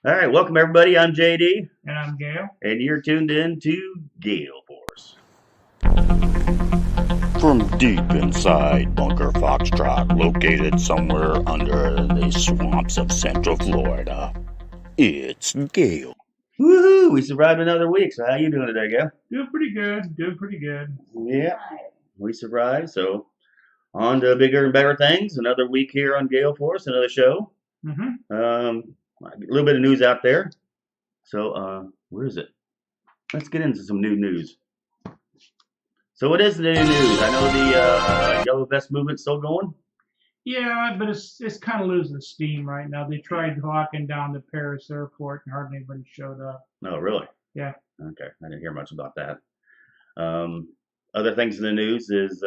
All right, welcome everybody. I'm JD, And I'm Gail. and you're tuned in to Gail Force. From deep inside Bunker Foxtrot, located somewhere under the swamps of Central Florida, it's Gail. Woohoo! We survived another week. So how you doing today, Gail? Doing pretty good. Doing pretty good. Yeah, we survived. So on to bigger and better things. Another week here on Gail Force, another show. Mm-hmm. A little bit of news out there. So where is it? Let's get into some new news. So what is the new news? I know the Yellow Vest movement's still going. Yeah, but it's kind of losing steam right now. They tried locking down the Paris airport and hardly anybody showed up. Oh, really? Yeah. Okay, I didn't hear much about that. Other things in the news is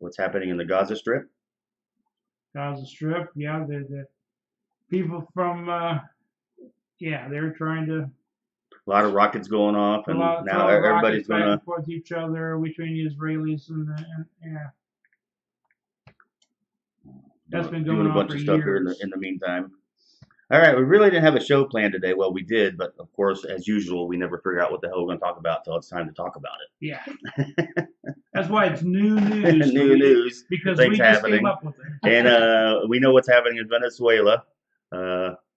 what's happening in the Gaza Strip. Gaza Strip, yeah, the people from they're trying to A lot of rockets going off, and now everybody's back gonna. and forth each other between the Israelis and yeah. That's been going doing a on bunch for of stuff here years. in the meantime. All right, we really didn't have a show planned today. Well, we did, but of course, as usual, we never figure out what the hell we're going to talk about until it's time to talk about it. Yeah. That's why it's new news. New news, because things we just happening, came up with it. and we know what's happening in Venezuela.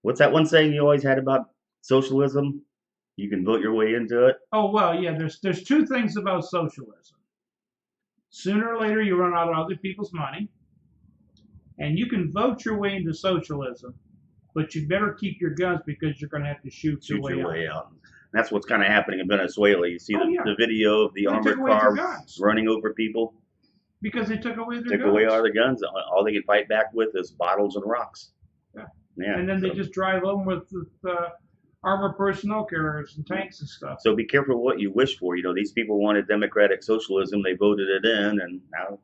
What's that one saying you always had about socialism? You can vote your way into it. Oh well, yeah. There's two things about socialism. Sooner or later, you run out of other people's money, and you can vote your way into socialism, but you better keep your guns because you're going to have to shoot your way out. And that's what's kind of happening in Venezuela. You see the video of the armored car running over people because they took away their guns. Took away all their guns. All they can fight back with is bottles and rocks. Yeah. And then they just drive them with armored personnel carriers and tanks and stuff. So be careful what you wish for. You know, these people wanted democratic socialism. They voted it in, and now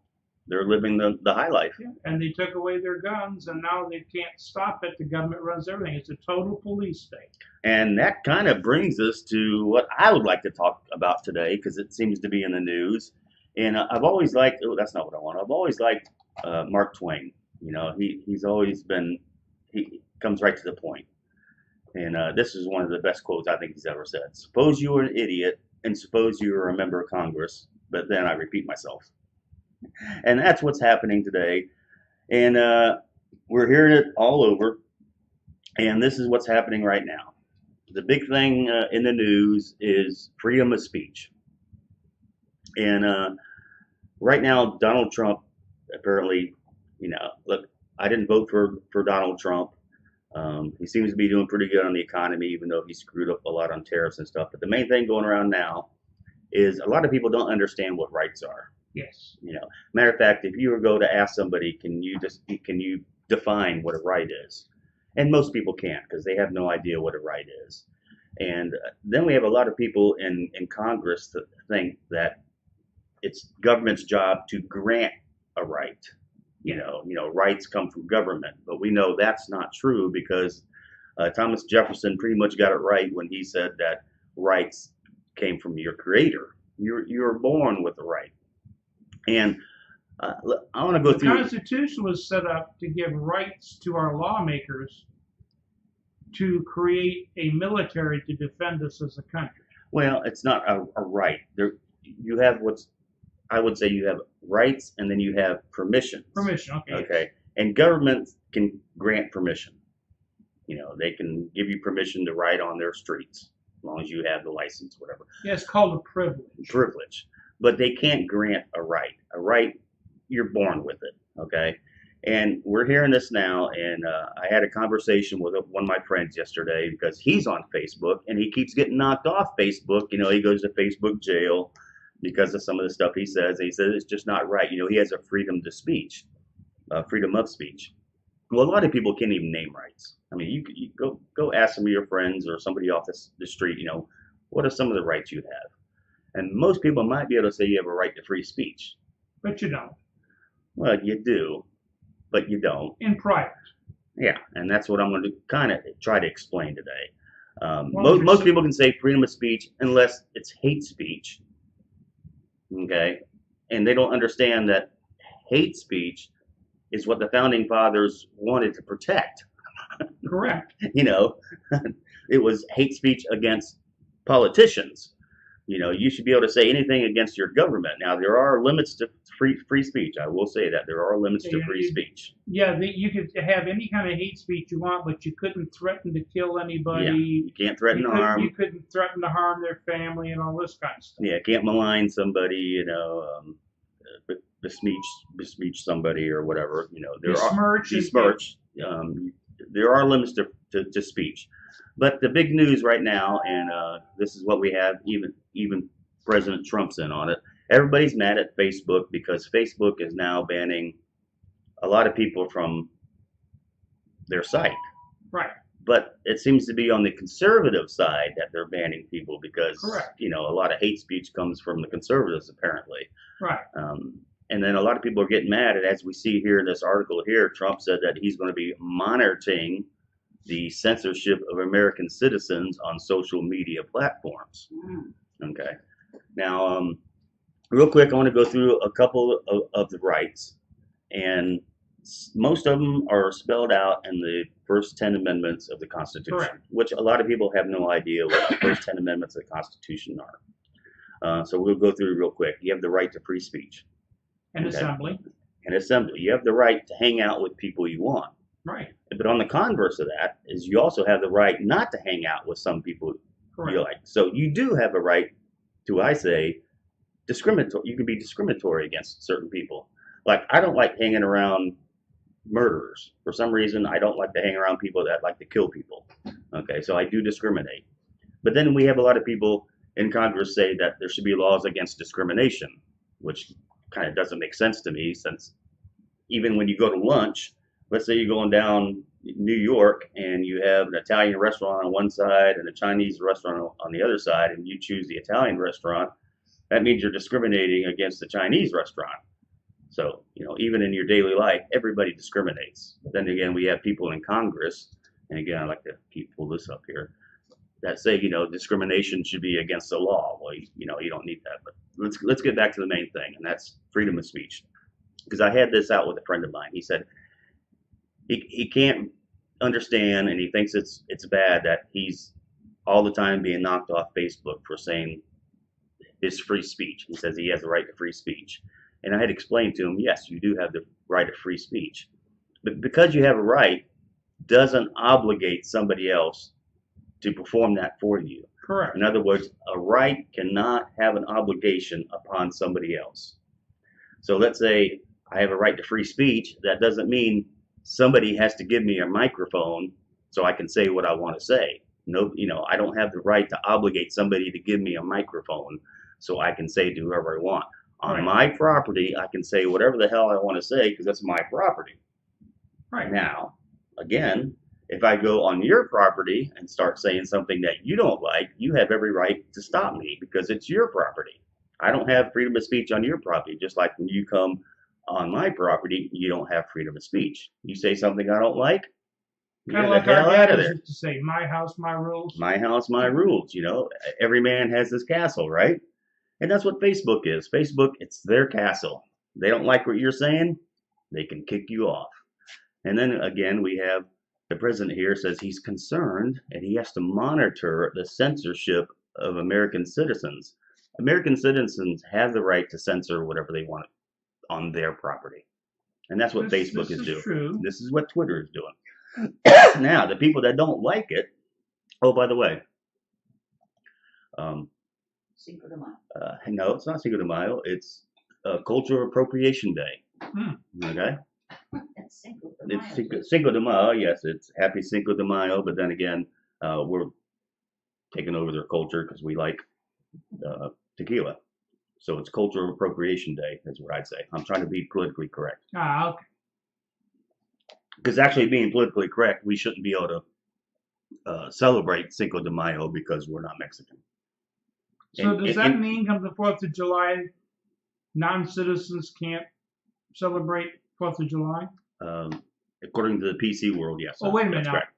they're living the high life. Yeah. And they took away their guns, and now they can't stop it. The government runs everything. It's a total police state. And that kind of brings us to what I would like to talk about today, because it seems to be in the news. And I've always liked, that's not what I want. I've always liked Mark Twain. You know, he's always been, he comes right to the point. And this is one of the best quotes I think he's ever said. Suppose you were an idiot, and suppose you were a member of Congress, but then I repeat myself. And that's what's happening today. And we're hearing it all over. And this is what's happening right now. The big thing in the news is freedom of speech. And right now, Donald Trump apparently, look, I didn't vote for Donald Trump. He seems to be doing pretty good on the economy, even though he screwed up a lot on tariffs and stuff. But the main thing going around now is a lot of people don't understand what rights are. Yes. Matter of fact, if you were to go to ask somebody, can you define what a right is? And most people can't because they have no idea what a right is. And then we have a lot of people in Congress that think that it's government's job to grant a right. Rights come from government, but we know that's not true because Thomas Jefferson pretty much got it right when he said that rights came from your creator. You're born with a right. And I want to go through. The Constitution was set up to give rights to our lawmakers to create a military to defend us as a country. Well, it's not a right. You have I would say you have rights, and then you have permission. Permission, okay. Okay, and governments can grant permission. They can give you permission to ride on their streets as long as you have the license, whatever. Yeah, it's called a privilege. Privilege, but they can't grant a right. A right, you're born with it. Okay, and we're hearing this now. And I had a conversation with one of my friends yesterday because he's on Facebook and he keeps getting knocked off Facebook. He goes to Facebook jail because of some of the stuff he says. He says it's just not right. He has a freedom of speech. Well, a lot of people can't even name rights. I mean, you go ask some of your friends or somebody off the street, what are some of the rights you have? And most people might be able to say you have a right to free speech. But you don't. Well, you do, but you don't. In private. Yeah, and that's what I'm going to kind of try to explain today. Most people can say freedom of speech unless it's hate speech. Okay, and they don't understand that hate speech is what the founding fathers wanted to protect. Correct. You know, it was hate speech against politicians. You know, you should be able to say anything against your government. Now, there are limits to free speech. I will say that there are limits to free speech. Yeah, you could have any kind of hate speech you want, but you couldn't threaten to kill anybody. Yeah, you can't threaten to harm. You couldn't threaten to harm their family and all this kind of stuff. Yeah, can't malign somebody. You know, besmirch somebody or whatever. You know, besmirch. There are limits to speech. But the big news right now, and this is what we have, even President Trump's in on it. Everybody's mad at Facebook because Facebook is now banning a lot of people from their site. Right. But it seems to be on the conservative side that they're banning people because, correct, you know, a lot of hate speech comes from the conservatives apparently. Right. And then a lot of people are getting mad. And as we see here in this article here, Trump said that he's going to be monitoring the censorship of American citizens on social media platforms. Okay. Now, real quick, I want to go through a couple of the rights. And most of them are spelled out in the first 10 amendments of the Constitution, correct, which a lot of people have no idea what the first 10 amendments of the Constitution are. So we'll go through real quick. You have the right to free speech. and Okay. assembly. And assembly. You have the right to hang out with people you want. Right. But on the converse of that is you also have the right not to hang out with some people Correct. you like. So you do have a right to, I say, discriminatory. You can be discriminatory against certain people. Like, I don't like hanging around murderers. For some reason, I don't like to hang around people that like to kill people. Okay, so I do discriminate. But then we have a lot of people in Congress say that there should be laws against discrimination, which kind of doesn't make sense to me, since even when you go to lunch, let's say you're going down New York and you have an Italian restaurant on one side and a Chinese restaurant on the other side, and you choose the Italian restaurant, that means you're discriminating against the Chinese restaurant. So, you know, even in your daily life, everybody discriminates. But then again, we have people in Congress, and again, I like to pull this up here, that say, you know, discrimination should be against the law. Well, you know, you don't need that. But let's get back to the main thing, and that's freedom of speech. Because I had this out with a friend of mine. He said he can't understand, and he thinks it's bad that he's all the time being knocked off Facebook for saying his free speech. He says he has the right to free speech. And I had explained to him, yes, you do have the right of free speech. But because you have a right doesn't obligate somebody else to perform that for you. Correct. In other words, a right cannot have an obligation upon somebody else. So let's say I have a right to free speech. That doesn't mean somebody has to give me a microphone so I can say what I want to say. No, you know, I don't have the right to obligate somebody to give me a microphone so I can say to whoever I want. On Right. my property, I can say whatever the hell I want to say because that's my property. Right. Now, again, if I go on your property and start saying something that you don't like, you have every right to stop me because it's your property. I don't have freedom of speech on your property, just like when you come on my property, you don't have freedom of speech. You say something I don't like, Kind of get like the hell our out of dad there. used to say, "My house, my rules." My house, my rules. You know, every man has his castle, right? And that's what Facebook is. Facebook, it's their castle. They don't like what you're saying, they can kick you off. And then again, we have the president here says he's concerned and he has to monitor the censorship of American citizens. American citizens have the right to censor whatever they want on their property. And that's what Facebook is doing. True. This is what Twitter is doing. Now, the people that don't like it, oh, by the way, Cinco de Mayo. no, it's not Cinco de Mayo. It's Cultural Appropriation Day. Okay? It's Cinco de Mayo. It's Cinco de Mayo. Yes, it's Happy Cinco de Mayo. But then again, we're taking over their culture because we like tequila. So it's Cultural Appropriation Day, is what I'd say. I'm trying to be politically correct. Ah, okay. Because actually, being politically correct, we shouldn't be able to celebrate Cinco de Mayo because we're not Mexican. So And- does and- that mean come the 4th of July, non-citizens can't celebrate 4th of July? According to the PC world, yes. Oh, wait a minute that's now. correct.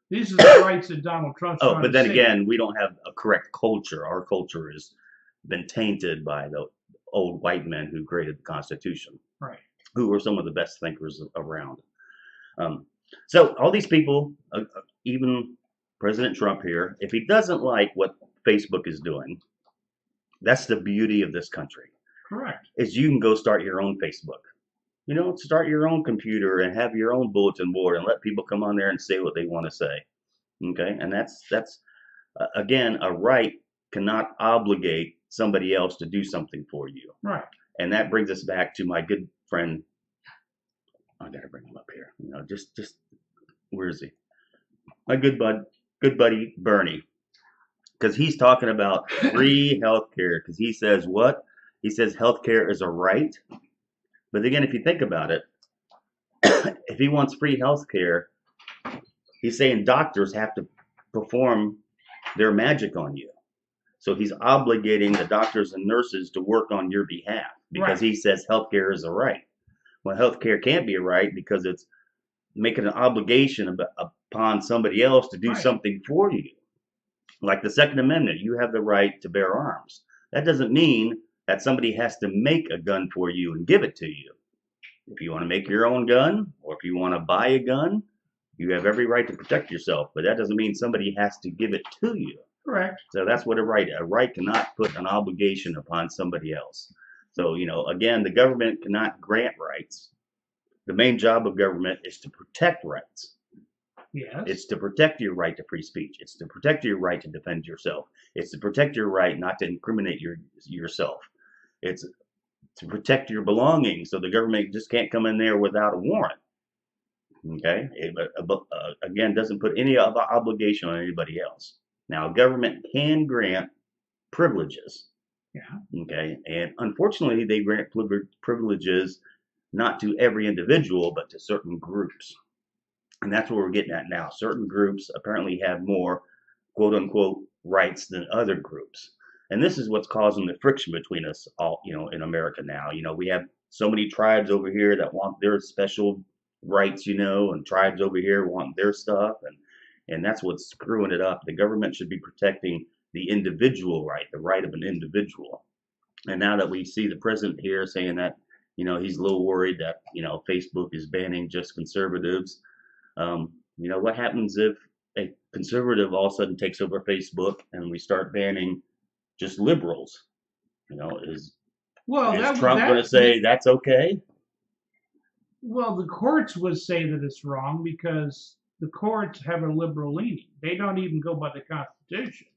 These are the rights that Donald Trump's Oh, trying but to then say. again, we don't have a correct culture. Our culture has been tainted by the old white men who created the Constitution, Right. who were some of the best thinkers around. So all these people, even President Trump here, if he doesn't like what Facebook is doing, that's the beauty of this country, Correct. is you can go start your own Facebook. You know, start your own computer and have your own bulletin board and let people come on there and say what they want to say. Okay, and that's again, a right cannot obligate somebody else to do something for you. Right. And that brings us back to my good friend. I gotta bring him up here. You know, just where is he? My good buddy Bernie, because he's talking about free healthcare. Because he says what? He says healthcare is a right. But again, if you think about it, if he wants free healthcare, he's saying doctors have to perform their magic on you. So he's obligating the doctors and nurses to work on your behalf because he says healthcare is a right. Well, healthcare can't be a right because it's making an obligation upon somebody else to do something for you. Like the Second Amendment, you have the right to bear arms. That doesn't mean that somebody has to make a gun for you and give it to you. If you want to make your own gun, or if you want to buy a gun, you have every right to protect yourself. But that doesn't mean somebody has to give it to you. Correct. So that's what a right. A right cannot put an obligation upon somebody else. So, you know, again, the government cannot grant rights. The main job of government is to protect rights. Yes. It's to protect your right to free speech. It's to protect your right to defend yourself. It's to protect your right not to incriminate yourself. It's to protect your belongings, so the government just can't come in there without a warrant. Okay? Again, doesn't put any obligation on anybody else. Now, government can grant privileges. Yeah. Okay? And unfortunately, they grant privileges not to every individual, but to certain groups. And that's what we're getting at now. Certain groups apparently have more quote unquote rights than other groups. And this is what's causing the friction between us all, you know, in America now. You know, we have so many tribes over here that want their special rights, you know, and tribes over here want their stuff. And that's what's screwing it up. The government should be protecting the individual right, the right of an individual. And now that we see the president here saying that, you know, he's a little worried that, you know, Facebook is banning just conservatives. You know, what happens if a conservative all of a sudden takes over Facebook and we start banning just liberals? You know, is Trump going to say that's okay? Well, the courts would say that it's wrong because the courts have a liberal leaning. They don't even go by the Constitution.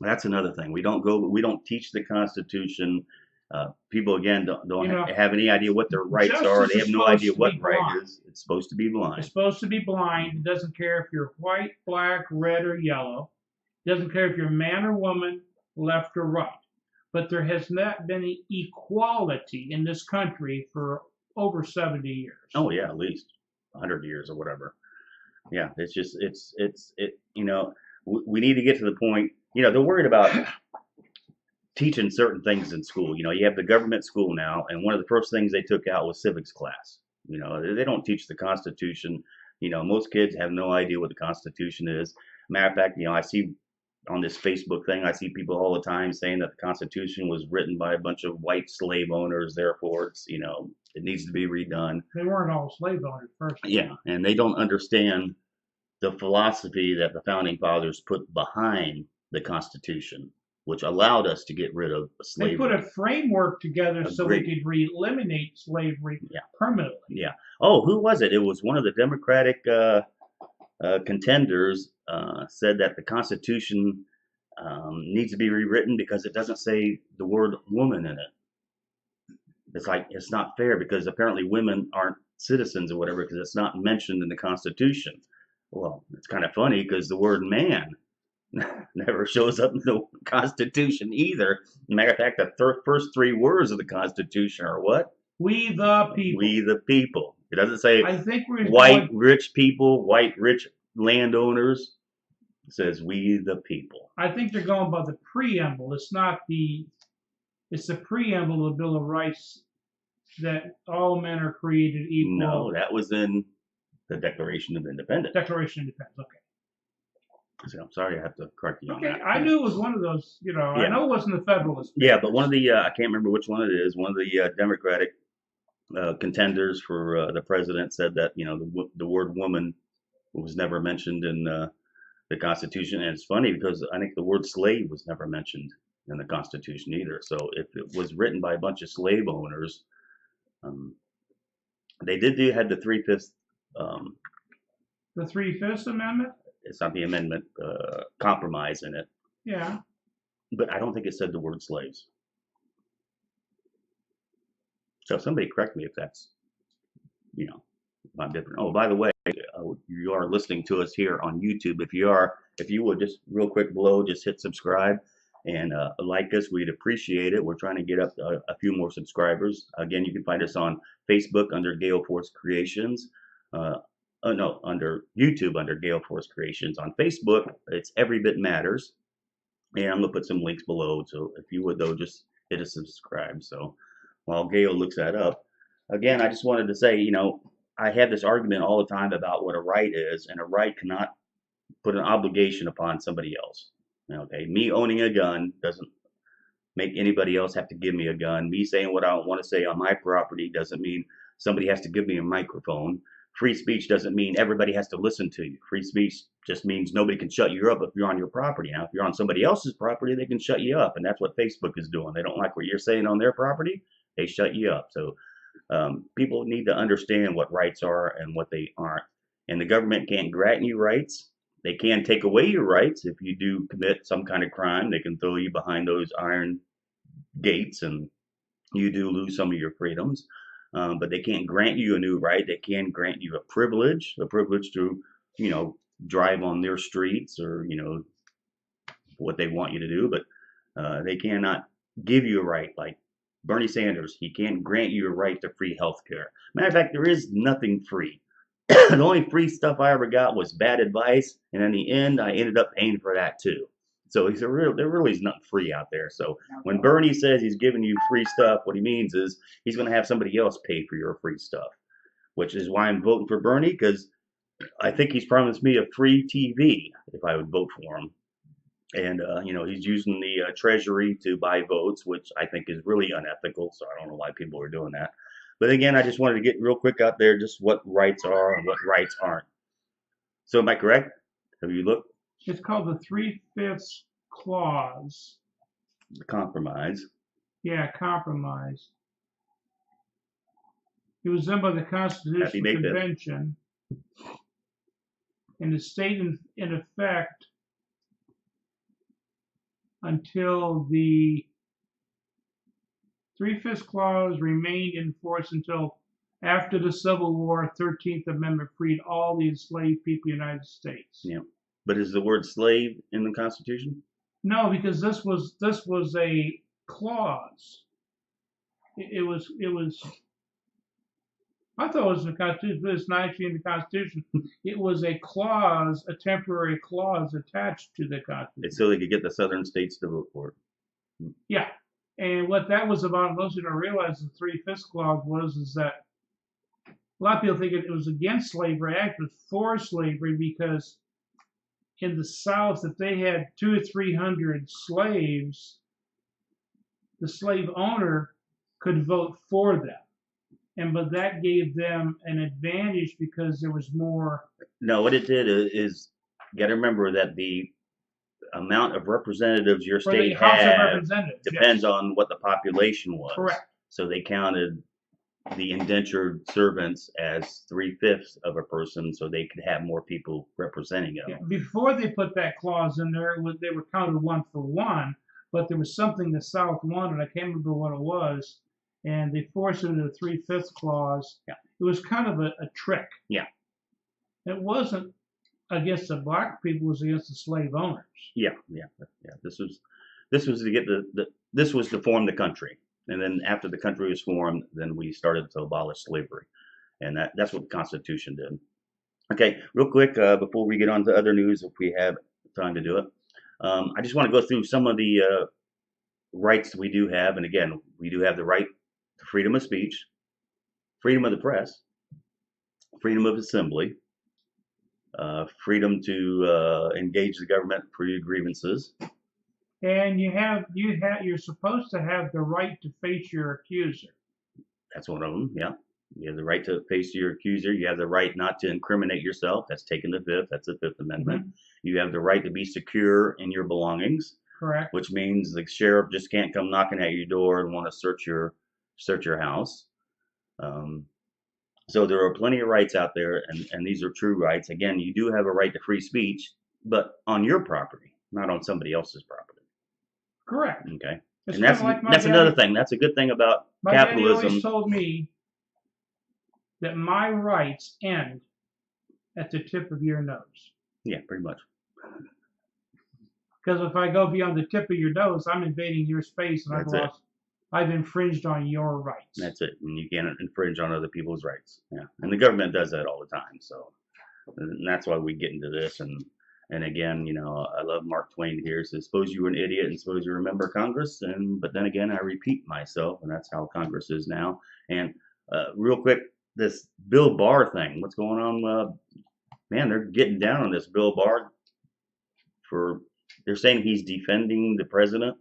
That's another thing. We don't teach the Constitution. People again don't have any idea what their rights are. They have no idea what right is. It's supposed to be blind. It's supposed to be blind. It doesn't care if you're white, black, red, or yellow. It doesn't care if you're man or woman, left or right. But there has not been equality in this country for over 70 years. Oh yeah, at least 100 years or whatever. Yeah, it's just you know, we need to get to the point. You know, they're worried about teaching certain things in school. You know, you have the government school now, and one of the first things they took out was civics class. You know, they don't teach the Constitution. You know, most kids have no idea what the Constitution is. Matter of fact, you know, I see on this Facebook thing, I see people all the time saying that the Constitution was written by a bunch of white slave owners, therefore it's, you know, it needs to be redone. They weren't all slave owners first. Yeah, and they don't understand the philosophy that the founding fathers put behind the Constitution, which allowed us to get rid of slavery. They put a framework together so we could eliminate slavery permanently. Yeah. Oh, who was it? It was one of the Democratic contenders said that the Constitution needs to be rewritten because it doesn't say the word woman in it. It's like, it's not fair because apparently women aren't citizens or whatever because it's not mentioned in the Constitution. Well, it's kind of funny because the word man never shows up in the Constitution either. Matter of fact, the first three words of the Constitution are what? We the people. We the people. It doesn't say rich people, white rich landowners. It says we the people. I think they're going by the preamble. It's the preamble of the Bill of Rights that all men are created equal. No, that was in the Declaration of Independence. Declaration of Independence, okay. So I'm sorry I have to correct you on that. I knew it was one of those, you know, I know it wasn't the Federalist. Yeah, but one of the, I can't remember which one it is, one of the Democratic contenders for the president said that, you know, the word woman was never mentioned in the Constitution. And it's funny because I think the word slave was never mentioned in the Constitution either. So if it was written by a bunch of slave owners, um, they had the 3/5. Um, The 3/5 Amendment? it's not the amendment, compromise in it, Yeah. but I don't think it said the word slaves. So somebody correct me if that's, if I'm different. Oh, by the way, you are listening to us here on YouTube. If you would just real quick below, just hit subscribe and like us, we'd appreciate it. We're trying to get up a few more subscribers. Again, you can find us on Facebook under Gail Force Creations. No, under YouTube under Gail Force Creations. On Facebook, it's Every Bit Matters. And I'm gonna put some links below. So if you would though, just hit a subscribe. So while Gail looks that up, again, I just wanted to say, I have this argument all the time about what a right is, and a right cannot put an obligation upon somebody else. Okay, me owning a gun doesn't make anybody else have to give me a gun. Me saying what I want to say on my property doesn't mean somebody has to give me a microphone. Free speech doesn't mean everybody has to listen to you. Free speech just means nobody can shut you up if you're on your property. Now, if you're on somebody else's property, they can shut you up, and that's what Facebook is doing. They don't like what you're saying on their property, they shut you up. So people need to understand what rights are and what they aren't. And the government can't grant you rights. They can take away your rights if you do commit some kind of crime. They can throw you behind those iron gates and you do lose some of your freedoms. But they can't grant you a new right. They can grant you a privilege to, drive on their streets or, what they want you to do. But they cannot give you a right. Like Bernie Sanders, he can't grant you a right to free health care. Matter of fact, there is nothing free. The only free stuff I ever got was bad advice, and in the end, I ended up paying for that too. So there really is nothing free out there. So when Bernie says he's giving you free stuff, what he means is he's going to have somebody else pay for your free stuff, which is why I'm voting for Bernie, because I think he's promised me a free TV if I would vote for him. And, he's using the Treasury to buy votes, which I think is really unethical. So I don't know why people are doing that. But again, I just wanted to get real quick out there just what rights are and what rights aren't. So am I correct? Have you looked? It's called the 3/5 clause. The compromise. Yeah, compromise. It was done by the Constitutional Convention and it stayed in effect until the 3/5 clause remained in force until after the Civil War. 13th Amendment freed all the enslaved people of the United States. Yeah, but is the word slave in the Constitution? No, because this was a clause. It was. I thought it was in the Constitution, but it's not actually in the Constitution. It was a clause, a temporary clause attached to the Constitution. It's so they could get the southern states to vote for it. Yeah. And what that was about, most people don't realize the 3/5 clause is that a lot of people think it was against slavery, actually it was for slavery, because in the South, if they had 200 or 300 slaves, the slave owner could vote for them. But that gave them an advantage because there was more. No, what it did is you got to remember that the amount of representatives your state has depends on what the population was. Correct. So they counted the indentured servants as 3/5 of a person, so they could have more people representing them. Yeah. Before they put that clause in there, they were counted 1 for 1, but there was something the South wanted. I can't remember what it was, and they forced it into the 3/5 clause. Yeah. It was kind of a trick. Yeah. It wasn't against the black people; it was against the slave owners. Yeah. This was to get this was to form the country, and then after the country was formed, then we started to abolish slavery, and that's what the Constitution did. Okay, real quick before we get on to other news, if we have time to do it, I just want to go through some of the rights we do have, and again, we do have the right to freedom of speech, freedom of the press, freedom of assembly. Freedom to engage the government for your grievances. And you're supposed to have the right to face your accuser. That's one of them, yeah. You have the right to face your accuser. You have the right not to incriminate yourself. That's taking the fifth. That's the Fifth Amendment. You have the right to be secure in your belongings, Correct. which means the sheriff just can't come knocking at your door and want to search your house. So there are plenty of rights out there, and these are true rights. Again, you do have a right to free speech, but on your property, not on somebody else's property. Correct. Okay, It's and that's kinda like my that's daddy- another thing. That's a good thing about My daddy capitalism. always told me that my rights end at the tip of your nose. Yeah, pretty much. Because if I go beyond the tip of your nose, I'm invading your space, and That's it. I've infringed on your rights. That's it. And you can't infringe on other people's rights. Yeah, and the government does that all the time. So, and that's why we get into this. And again, I love Mark Twain here. Says, "Suppose you were an idiot, and suppose you remember Congress." But then again, I repeat myself, and that's how Congress is now. And real quick, this Bill Barr thing. What's going on? Man, they're getting down on this Bill Barr. They're saying he's defending the president,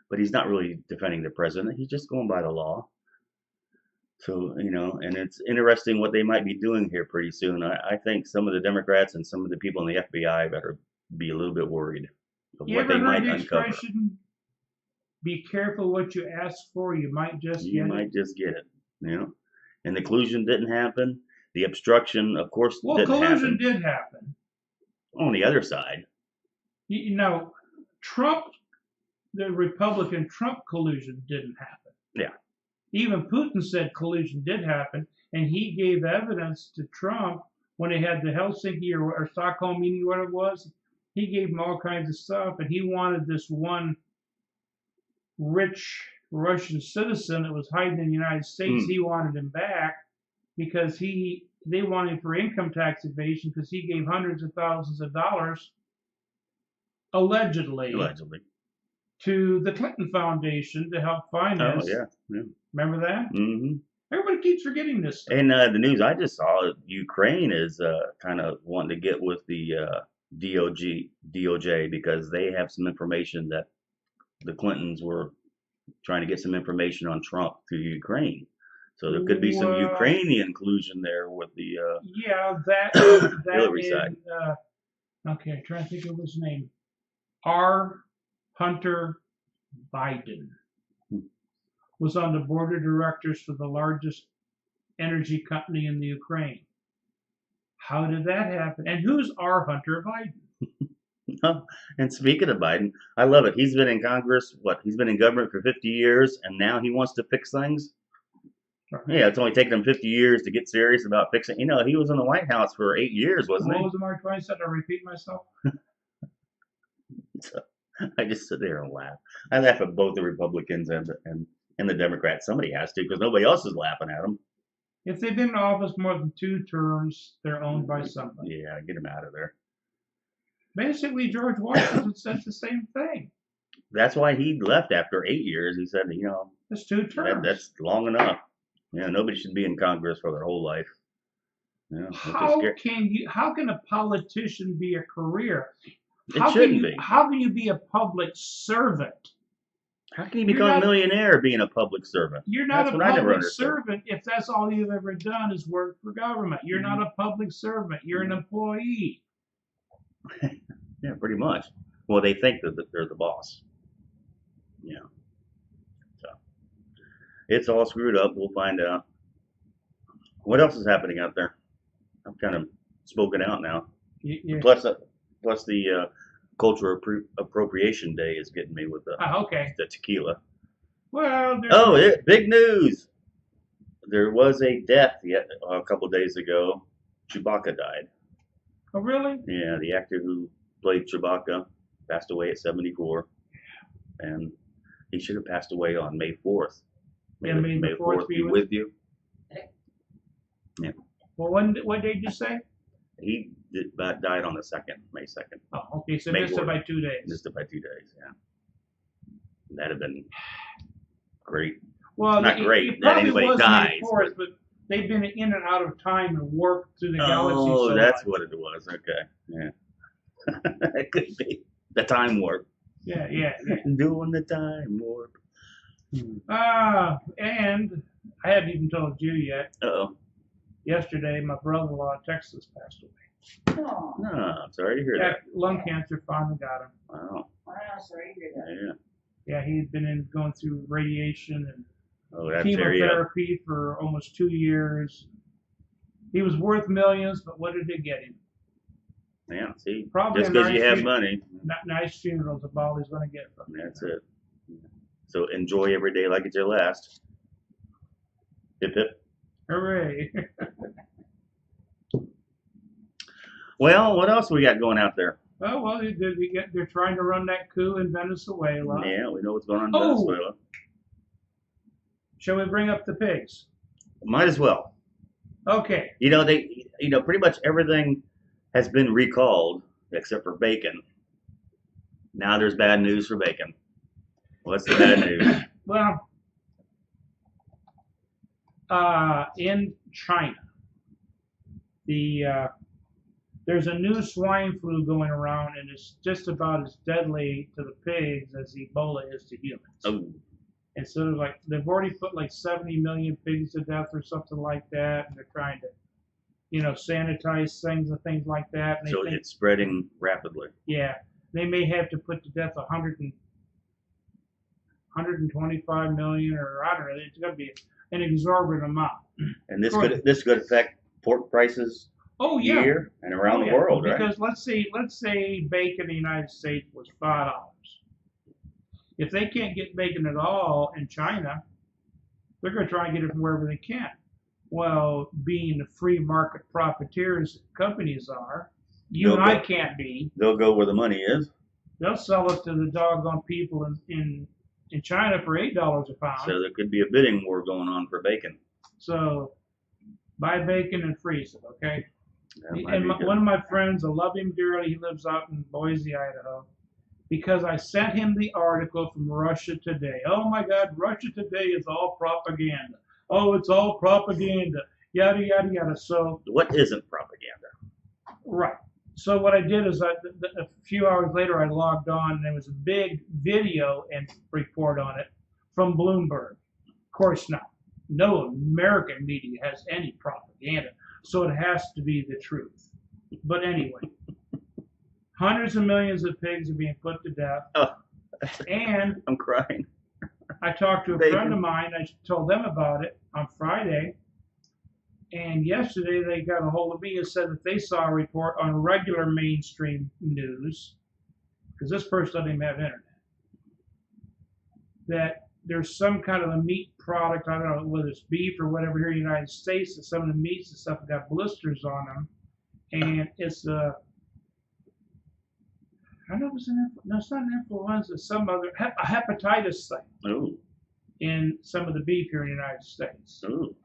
but he's not really defending the president. He's just going by the law. So, and it's interesting what they might be doing here pretty soon. I think some of the Democrats and some of the people in the FBI better be a little bit worried of You what ever they heard might the uncover. expression, be careful what you ask for, you might just You get might it? just get it, And the collusion didn't happen. The obstruction, of course, Well, didn't collusion happen. did happen. On the other side, Trump, the Republican Trump collusion didn't happen. Yeah. Even Putin said collusion did happen, and he gave evidence to Trump when they had the Helsinki or Stockholm meeting, whatever it was. He gave him all kinds of stuff, and he wanted this one rich Russian citizen that was hiding in the United States. He wanted him back because they wanted him for income tax evasion because he gave hundreds of thousands of dollars allegedly to the Clinton Foundation to help finance. Oh yeah. Remember that? Mm-hmm. Everybody keeps forgetting this stuff. And the news I just saw, Ukraine is kind of wanting to get with the DOJ because they have some information that the Clintons were trying to get some information on Trump through Ukraine. So there could be some Ukrainian collusion there with the that Hillary side. Okay, I'm trying to think of his name. R. Hunter Biden was on the board of directors for the largest energy company in the Ukraine. How did that happen? And who's R. Hunter Biden? And speaking of Biden, I love it. He's been in Congress. He's been in government for 50 years, and now he wants to fix things. Yeah, it's only taken him 50 years to get serious about fixing. He was in the White House for 8 years, wasn't What was the Mark Twain said? I repeat myself. So I just sit there and laugh. I laugh at both the Republicans and the Democrats. Somebody has to, because nobody else is laughing at them. If they've been in office more than 2 terms, they're owned by somebody. Yeah, get them out of there. Basically, George Washington said the same thing. That's why he left after 8 years. He said, It's 2 terms. that's long enough. Nobody should be in Congress for their whole life. How can a politician be a career? It shouldn't be. How can you be a public servant? How can you become a millionaire being a public servant? You're not That's a what I never public understood. servant if that's all you've ever done is work for government. You're not a public servant. You're an employee. Yeah, pretty much. Well, they think that they're the boss. So it's all screwed up. We'll find out. What else is happening out there? I'm kind of spoken out now. Plus the Cultural Appropriation Day is getting me with the tequila. Well, big news! There was a death a couple days ago. Chewbacca died. Oh, really? Yeah, the actor who played Chewbacca passed away at 74, and he should have passed away on May 4th. May the 4th be with you. Yeah. Well, what did you say? He died on the 2nd, May 2nd. Oh, okay, so May missed it 4th. by 2 days. Missed it by 2 days, yeah. That'd have been great. Well, not great it that probably anybody was dies. May 4th, but they've been in and out of time and warped through the galaxy. Oh, so that's much. what it was. Okay, yeah. It could be the time warp. Yeah. Doing the time warp. And I haven't even told you yet. Uh-oh. Yesterday, my brother-in-law in Texas passed away. Oh, No, I'm sorry to hear Yeah, that. lung cancer finally got him. Wow. wow, sorry to hear that. Yeah. Yeah, he'd been going through radiation and Oh, that tear you up. chemotherapy for almost 2 years. He was worth millions, but what did it get him? Yeah, see, Probably just a because nice you have fu- money, Nice funeral's about all he's going to get from it. that's it. So enjoy every day like it's your last. Hip hip. Hooray! Well, what else we got going out there? Oh well, they're trying to run that coup in Venezuela. Yeah, we know what's going on in Oh. Venezuela. Shall we bring up the pigs? Might as well. Okay. Pretty much everything has been recalled except for bacon. Now there's bad news for bacon. What's the bad news? Well, in China, there's a new swine flu going around, and it's just about as deadly to the pigs as Ebola is to humans. Oh, And so they've already put like 70 million pigs to death or something like that, and they're trying to, sanitize things and things like that. And they so think, it's spreading rapidly. yeah, they may have to put to death 125 million, or I don't know. It's going to be an exorbitant amount. And this Correct. could affect pork prices Oh yeah. here and around Oh, the yeah. world, right? Because let's say bacon in the United States was $5. If they can't get bacon at all in China, they're going to try and get it from wherever they can. Well, being the free market profiteers companies are, you and I can't be. They'll go where the money is. They'll sell it to the doggone people in China for $8 a pound. So there could be a bidding war going on for bacon. So buy bacon and freeze it, okay? That might And be good. one of my friends, I love him dearly. He lives out in Boise, Idaho. Because I sent him the article from Russia Today. Oh my God, Russia Today is all propaganda. Oh, it's all propaganda. Yada, yada, yada. So, What isn't propaganda? right. So what I did is a few hours later, I logged on, and there was a big video and report on it from Bloomberg. Of course not. No American media has any propaganda, so it has to be the truth. But anyway, hundreds of millions of pigs are being put to death. Oh. And I'm crying. I talked to a Bacon. friend of mine. I told them about it on Friday. And yesterday they got a hold of me and said that they saw a report on regular mainstream news, because this person doesn't even have internet, that there's some kind of a meat product, I don't know whether it's beef or whatever here in the United States, that some of the meats and stuff have got blisters on them. And it's I don't know if it's it's not an influenza, it's some other, a hepatitis thing Oh, in some of the beef here in the United States. oh.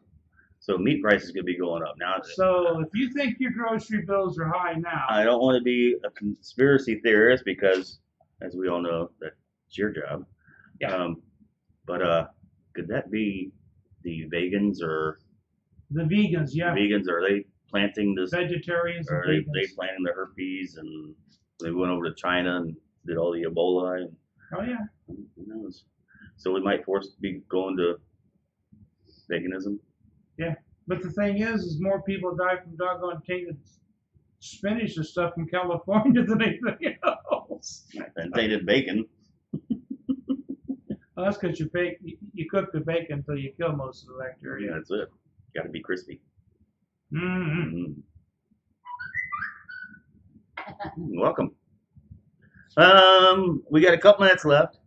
So meat prices could be going up now. So if you think your grocery bills are high now, I don't want to be a conspiracy theorist because, as we all know, that's your job. Yeah. But could that be the vegans or the vegans, yeah, vegans? Are they planting this? vegetarians and Are they vegans. planting the herpes and they went over to China and did all the Ebola? And Oh yeah. who knows? So we might be going to veganism. But the thing is more people die from doggone tainted spinach and stuff in California than anything else. And tainted bacon. Well, that's because you cook the bacon until you kill most of the Yeah, bacteria. that's it. Got to be crispy. Mm-hmm. Welcome. We got a couple minutes left.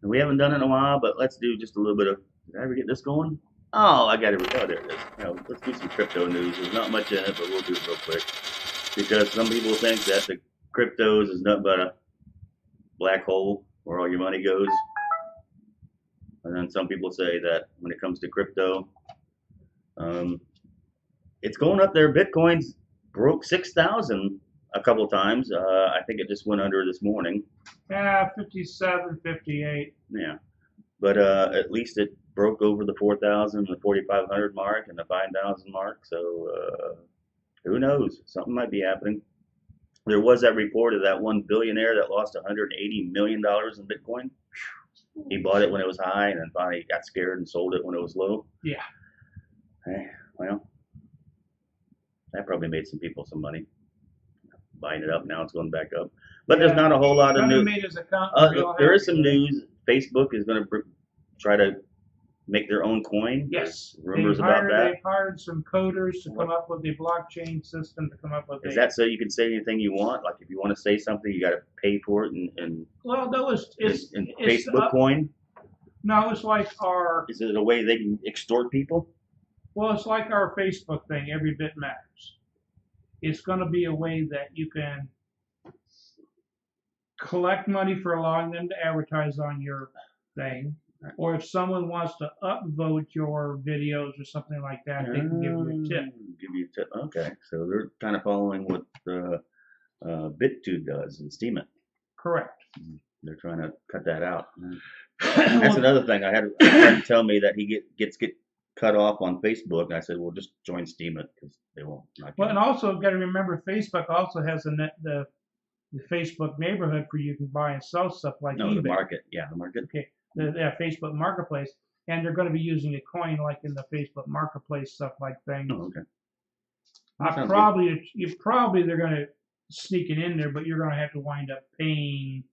We haven't done it in a while, but let's do just a little bit of. Did I ever get this going? Oh, I got it. Oh, there it is. Let's do some crypto news. There's not much in it, but we'll do it real quick because some people think that the cryptos is nothing but a black hole where all your money goes, and then some people say that when it comes to crypto, it's going up there. Bitcoin's broke 6,000 a couple times. I think it just went under this morning. Yeah, 57, 58. Yeah, but at least it broke over the 4,000, the 4,500 mark, and the 5,000 mark. So who knows? Something might be happening. There was that report of that one billionaire that lost $180 million in Bitcoin. He bought it when it was high, and then finally got scared and sold it when it was low. Yeah. Hey, well, that probably made some people some money buying it up. Now it's going back up. But there's not a whole lot of news. Made his account There is some news. Facebook is going to try to make their own coin. Yes. Rumors about that. They've hired some coders to come up with a blockchain system to come up with. Is that so you can say anything you want? Like if you want to say something, you got to pay for it and well, no, it's Facebook coin. No, it's like our. Is it a way they can extort people? Well, it's like our Facebook thing. Every bit matters. It's going to be a way that you can collect money for allowing them to advertise on your thing. Or if someone wants to upvote your videos or something like that, they can give you a tip. Give you a tip. Okay, so they're kind of following what BitTube does and Steam it. Correct. They're trying to cut that out. That's another thing. I had a friend tell me that he gets cut off on Facebook, and I said, "Well, just join Steam it because they won't." Well, and also got to remember, Facebook also has the Facebook neighborhood where you can buy and sell stuff like eBay. The market. Yeah, the market. Okay. The Facebook Marketplace, and they're going to be using a coin like in the Facebook Marketplace stuff like things. Oh, okay. They're going to sneak it in there, but you're going to have to wind up paying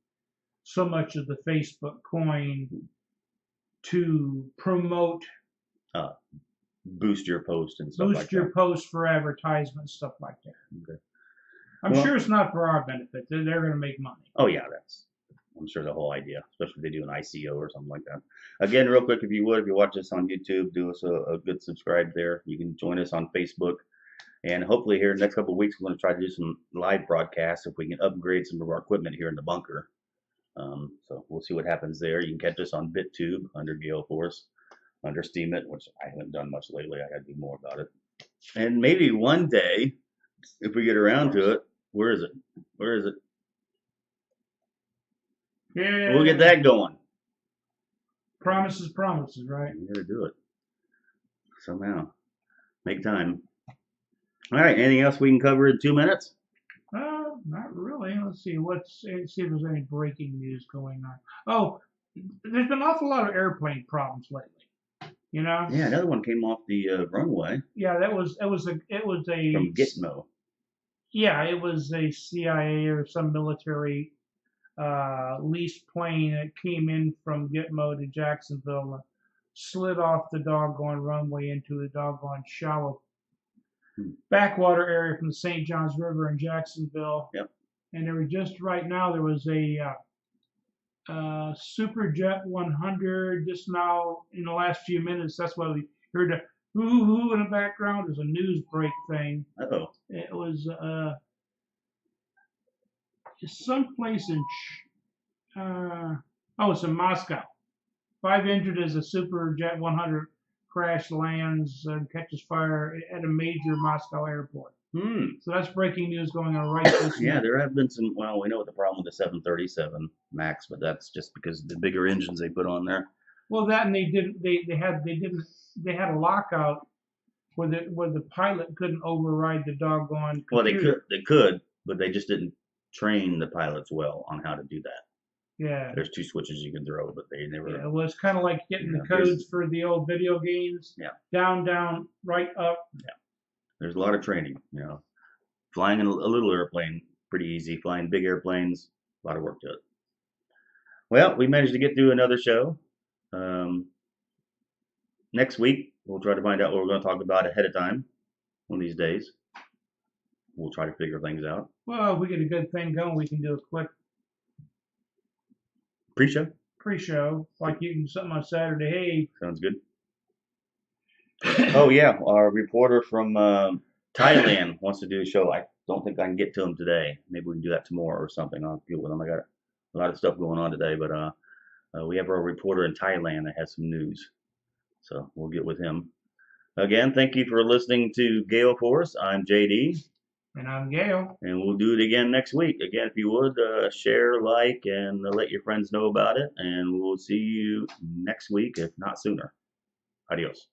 so much of the Facebook coin to promote, boost your post and stuff like that. Boost your post for advertisement, stuff like that. Okay. I'm sure it's not for our benefit. They're going to make money. Oh yeah, I'm sure the whole idea, especially if they do an ICO or something like that. Again, real quick, if you watch us on YouTube, do us a good subscribe there. You can join us on Facebook. And hopefully here in the next couple of weeks, we're going to try to do some live broadcasts if we can upgrade some of our equipment here in the bunker. So we'll see what happens there. You can catch us on BitTube under Gail Force, under Steam It, which I haven't done much lately. I got to do more about it. And maybe one day, if we get around to it, where is it? Yeah. We'll get that going. Promises, right? We gotta do it somehow. Make time. All right. Anything else we can cover in 2 minutes? Not really. Let's see if there's any breaking news going on. Oh, there's been an awful lot of airplane problems lately. You know? Yeah, another one came off the runway. Yeah, it was a from Gitmo. Yeah, it was a CIA or some military leased plane that came in from Gitmo to Jacksonville, slid off the doggone runway into the doggone shallow backwater area from the St. Johns River in Jacksonville. Yep. And there was there was a Superjet 100 just now in the last few minutes. That's why we heard a hoo-hoo in the background. There's a news break thing. Uh-oh. It was someplace in it's in Moscow. 5 injured as a Superjet 100 crash lands and catches fire at a major Moscow airport. So that's breaking news going on right this Yeah, minute. there have been some. Well, we know what the problem with the 737 Max, but that's just because of the bigger engines they put on there. Well, that and they had a lockout where the pilot couldn't override the doggone computer. Well, they could, but they just didn't train the pilots well on how to do that. Yeah. There's 2 switches you can throw, but they never. Yeah, it was kind of like getting the codes for the old video games. Yeah. Down, right, up. Yeah. There's a lot of training, you know. Flying in a little airplane, pretty easy. Flying big airplanes, a lot of work to it. Well, we managed to get through another show. Next week, we'll try to find out what we're going to talk about ahead of time. One of these days, we'll try to figure things out. Well, if we get a good thing going, we can do a quick pre-show, like you can do something on Saturday. Hey, sounds good. Oh yeah, our reporter from Thailand wants to do a show. I don't think I can get to him today. Maybe we can do that tomorrow or something. I'll deal with him. I got a lot of stuff going on today, but we have our reporter in Thailand that has some news, so we'll get with him. Again, thank you for listening to Gail Force. I'm JD. And I'm Gail. And we'll do it again next week. Again, if you would, share, like, and let your friends know about it. And we'll see you next week, if not sooner. Adios.